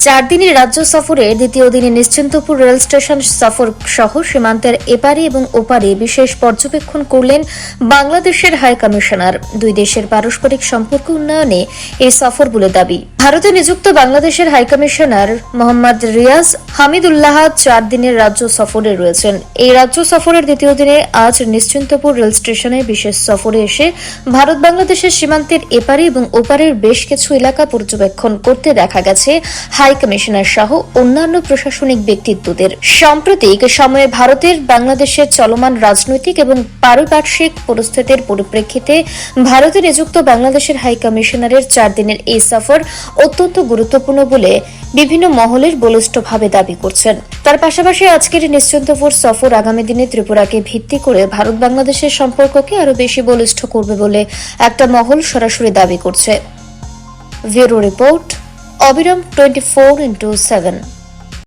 4 দিনের রাজ্য সফরের দ্বিতীয় দিনে নিশ্চিন্তপুর রেল স্টেশন সফর সহ সীমান্তের এপারে এবং ওপারে বিশেষ পর্যবেক্ষণ করলেন বাংলাদেশের হাই কমিশনার। দুই দেশের পারস্পরিক সম্পর্ক উন্নয়নে এই সফর বলে দাবি। ভারতে নিযুক্ত বাংলাদেশের হাই কমিশনার মোহাম্মদ রিয়াজ হামিদুল্লাহ 4 দিনের রাজ্য সফরে রয়েছেন। এই রাজ্য সফরের দ্বিতীয় দিনে আজ নিশ্চিন্তপুর রেল স্টেশনে বিশেষ সফরে এসে ভারত বাংলাদেশের সীমান্তের এপারে এবং ওপারের বেশ কিছু এলাকা পর্যবেক্ষণ করতে দেখা গেছে হাই কমিশনার সহ অন্যান্য প্রশাসনিক ব্যক্তিত্বদের। সাম্প্রতিক সময়ে ভারতের বাংলাদেশের চলমান রাজনৈতিক এবং পারিপার্শ্বিক পরিস্থিতির পরিপ্রেক্ষিতে ভারতে নিযুক্ত বাংলাদেশের হাই কমিশনারের 4 দিনের এই সফর অত্যন্ত গুরুত্বপূর্ণ বলে বিভিন্ন মহলের বলিষ্ঠভাবে দাবি করছেন। তার পাশাপাশি আজকের নিশ্চিন্তপুর সফর আগামী দিনে ত্রিপুরাকে ভিত্তি করে ভারত বাংলাদেশের সম্পর্ককে আরও বেশি বলিষ্ঠ করবে বলে একটা মহল সরাসরি দাবি করছে। ব্যুরো রিপোর্ট অবিরাম 24x7।